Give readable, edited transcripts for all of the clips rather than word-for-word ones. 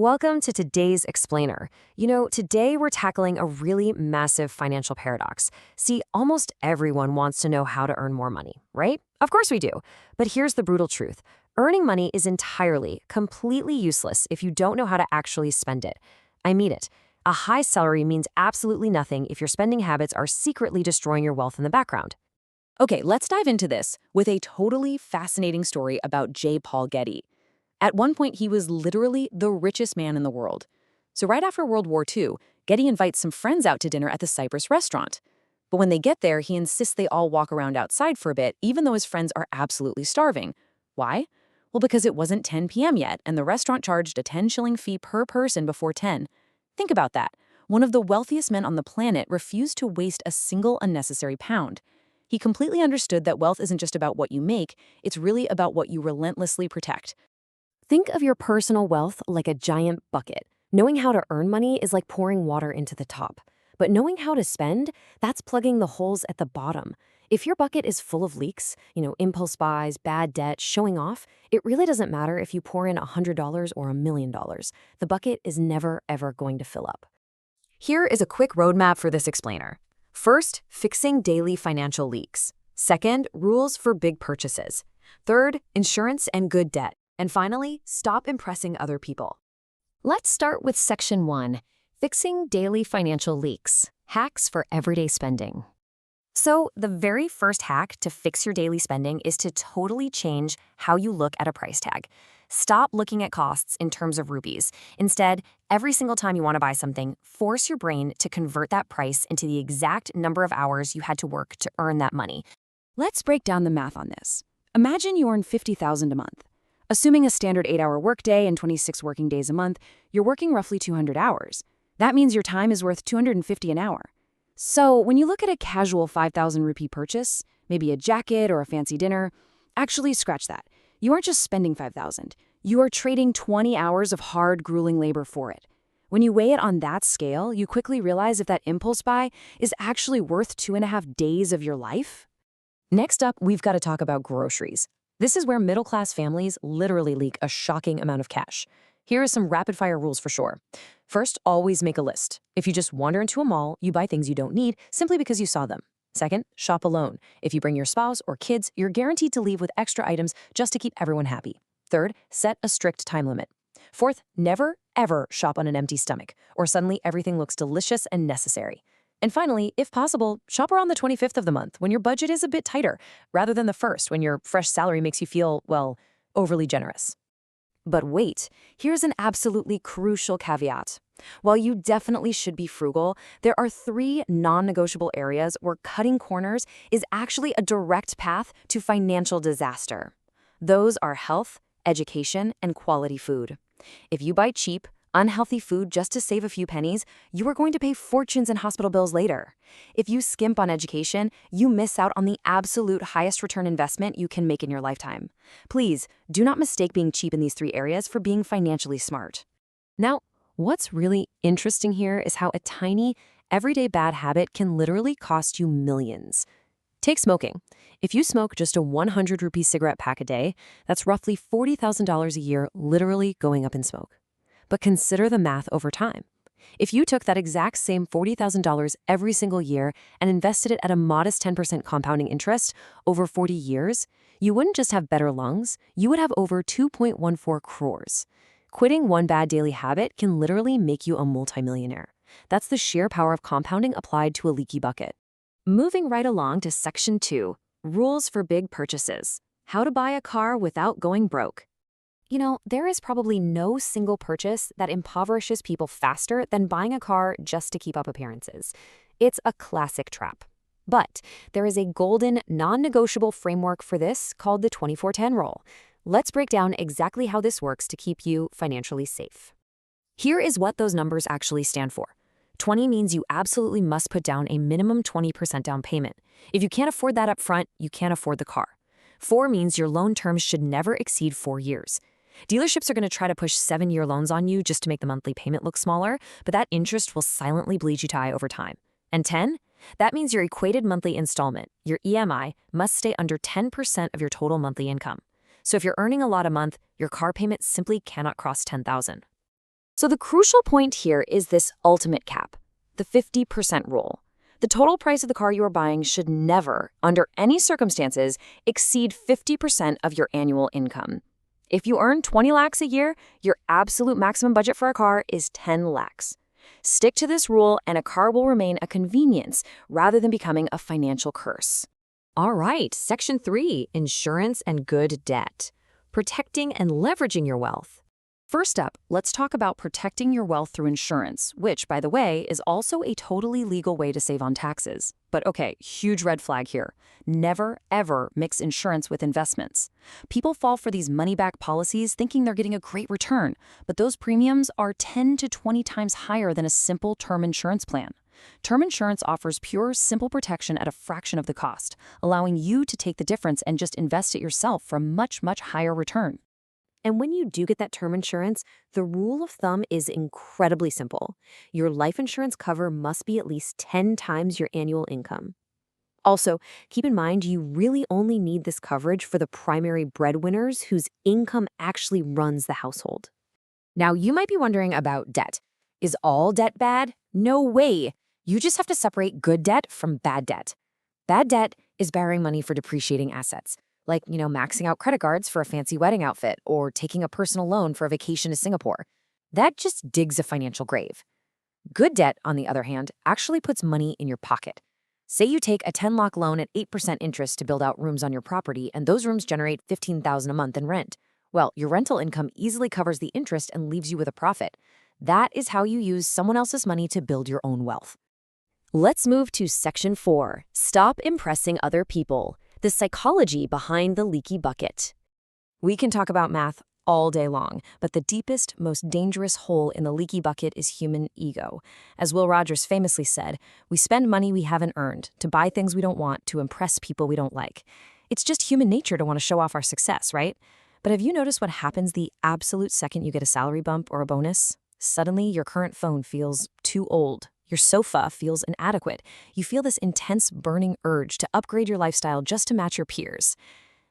Welcome to today's Explainer. Today we're tackling a really massive financial paradox. See, almost everyone wants to know how to earn more money, right? Of course we do. But here's the brutal truth. Earning money is entirely, completely useless if you don't know how to actually spend it. I mean it. A high salary means absolutely nothing if your spending habits are secretly destroying your wealth in the background. Okay, let's dive into this with a totally fascinating story about J. Paul Getty. At one point, he was literally the richest man in the world. So right after World War II, Getty invites some friends out to dinner at the Cypress restaurant. But when they get there, he insists they all walk around outside for a bit, even though his friends are absolutely starving. Why? Well, because it wasn't 10 p.m. yet, and the restaurant charged a 10-shilling fee per person before 10. Think about that. One of the wealthiest men on the planet refused to waste a single unnecessary pound. He completely understood that wealth isn't just about what you make, it's really about what you relentlessly protect. Think of your personal wealth like a giant bucket. Knowing how to earn money is like pouring water into the top. But knowing how to spend, that's plugging the holes at the bottom. If your bucket is full of leaks, impulse buys, bad debt, showing off, it really doesn't matter if you pour in $100 or $1,000,000. The bucket is never, ever going to fill up. Here is a quick roadmap for this explainer. First, fixing daily financial leaks. Second, rules for big purchases. Third, insurance and good debt. And finally, stop impressing other people. Let's start with Section 1, Fixing Daily Financial Leaks, Hacks for Everyday Spending. So, the very first hack to fix your daily spending is to totally change how you look at a price tag. Stop looking at costs in terms of rupees. Instead, every single time you want to buy something, force your brain to convert that price into the exact number of hours you had to work to earn that money. Let's break down the math on this. Imagine you earn $50,000 a month. Assuming a standard 8-hour workday and 26 working days a month, you're working roughly 200 hours. That means your time is worth $250 an hour. So when you look at a casual 5,000 rupee purchase, maybe a jacket or a fancy dinner, actually scratch that. You aren't just spending 5,000. You are trading 20 hours of hard, grueling labor for it. When you weigh it on that scale, you quickly realize if that impulse buy is actually worth 2.5 days of your life. Next up, we've got to talk about groceries. This is where middle-class families literally leak a shocking amount of cash. Here are some rapid-fire rules for sure. First, always make a list. If you just wander into a mall, you buy things you don't need simply because you saw them. Second, shop alone. If you bring your spouse or kids, you're guaranteed to leave with extra items just to keep everyone happy. Third, set a strict time limit. Fourth, never, ever shop on an empty stomach, or suddenly everything looks delicious and necessary. And finally, if possible, shop around the 25th of the month when your budget is a bit tighter, rather than the first when your fresh salary makes you feel, well, overly generous. But wait, here's an absolutely crucial caveat. While you definitely should be frugal, there are 3 non-negotiable areas where cutting corners is actually a direct path to financial disaster. Those are health, education, and quality food. If you buy cheap, unhealthy food just to save a few pennies, you are going to pay fortunes in hospital bills later. If you skimp on education, you miss out on the absolute highest return investment you can make in your lifetime. Please, do not mistake being cheap in these 3 areas for being financially smart. Now, what's really interesting here is how a tiny, everyday bad habit can literally cost you millions. Take smoking. If you smoke just a 100 rupee cigarette pack a day, that's roughly $40,000 a year literally going up in smoke. But consider the math over time. If you took that exact same $40,000 every single year and invested it at a modest 10% compounding interest over 40 years, you wouldn't just have better lungs, you would have over 2.14 crores. Quitting one bad daily habit can literally make you a multimillionaire. That's the sheer power of compounding applied to a leaky bucket. Moving right along to Section 2, Rules for Big Purchases. How to buy a car without going broke. There is probably no single purchase that impoverishes people faster than buying a car just to keep up appearances. It's a classic trap. But there is a golden, non-negotiable framework for this called the 24-10 rule. Let's break down exactly how this works to keep you financially safe. Here is what those numbers actually stand for. 20 means you absolutely must put down a minimum 20% down payment. If you can't afford that up front, you can't afford the car. 4 means your loan terms should never exceed 4 years. Dealerships are going to try to push 7-year loans on you just to make the monthly payment look smaller, but that interest will silently bleed you dry over time. And 10? That means your equated monthly installment, your EMI, must stay under 10% of your total monthly income. So if you're earning a lot a month, your car payment simply cannot cross $10,000. So the crucial point here is this ultimate cap, the 50% rule. The total price of the car you are buying should never, under any circumstances, exceed 50% of your annual income. If you earn 20 lakhs a year, your absolute maximum budget for a car is 10 lakhs. Stick to this rule and a car will remain a convenience rather than becoming a financial curse. All right, Section 3, Insurance and Good Debt. Protecting and leveraging your wealth. First up, let's talk about protecting your wealth through insurance, which, by the way, is also a totally legal way to save on taxes. But okay, huge red flag here. Never, ever mix insurance with investments. People fall for these money-back policies thinking they're getting a great return, but those premiums are 10 to 20 times higher than a simple term insurance plan. Term insurance offers pure, simple protection at a fraction of the cost, allowing you to take the difference and just invest it yourself for a much, much higher return. And when you do get that term insurance, the rule of thumb is incredibly simple. Your life insurance cover must be at least 10 times your annual income. Also, keep in mind you really only need this coverage for the primary breadwinners whose income actually runs the household. Now, you might be wondering about debt. Is all debt bad? No way. You just have to separate good debt from bad debt. Bad debt is borrowing money for depreciating assets, like, maxing out credit cards for a fancy wedding outfit or taking a personal loan for a vacation to Singapore. That just digs a financial grave. Good debt, on the other hand, actually puts money in your pocket. Say you take a 10 lakh loan at 8% interest to build out rooms on your property, and those rooms generate $15,000 a month in rent. Well, your rental income easily covers the interest and leaves you with a profit. That is how you use someone else's money to build your own wealth. Let's move to Section 4, Stop Impressing Other People. The psychology behind the leaky bucket. We can talk about math all day long, but the deepest, most dangerous hole in the leaky bucket is human ego. As Will Rogers famously said, we spend money we haven't earned to buy things we don't want to impress people we don't like. It's just human nature to want to show off our success, right? But have you noticed what happens the absolute second you get a salary bump or a bonus? Suddenly, your current phone feels too old. Your sofa feels inadequate. You feel this intense, burning urge to upgrade your lifestyle just to match your peers.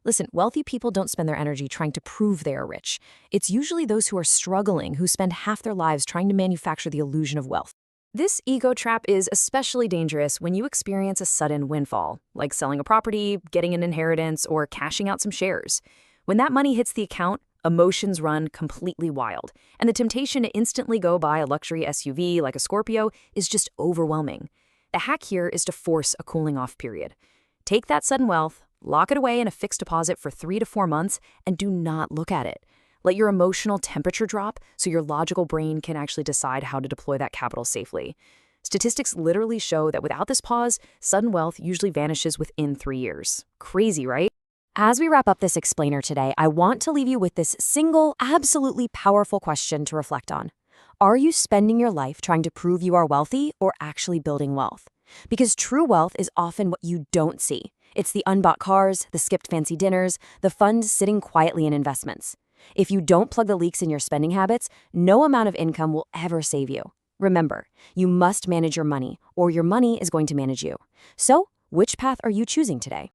Listen, wealthy people don't spend their energy trying to prove they are rich. It's usually those who are struggling who spend half their lives trying to manufacture the illusion of wealth. This ego trap is especially dangerous when you experience a sudden windfall, like selling a property, getting an inheritance, or cashing out some shares. When that money hits the account, emotions run completely wild, and the temptation to instantly go buy a luxury SUV like a Scorpio is just overwhelming. The hack here is to force a cooling-off period. Take that sudden wealth, lock it away in a fixed deposit for 3 to 4 months, and do not look at it. Let your emotional temperature drop so your logical brain can actually decide how to deploy that capital safely. Statistics literally show that without this pause, sudden wealth usually vanishes within 3 years. Crazy, right? As we wrap up this explainer today, I want to leave you with this single, absolutely powerful question to reflect on. Are you spending your life trying to prove you are wealthy or actually building wealth? Because true wealth is often what you don't see. It's the unbought cars, the skipped fancy dinners, the funds sitting quietly in investments. If you don't plug the leaks in your spending habits, no amount of income will ever save you. Remember, you must manage your money, or your money is going to manage you. So, which path are you choosing today?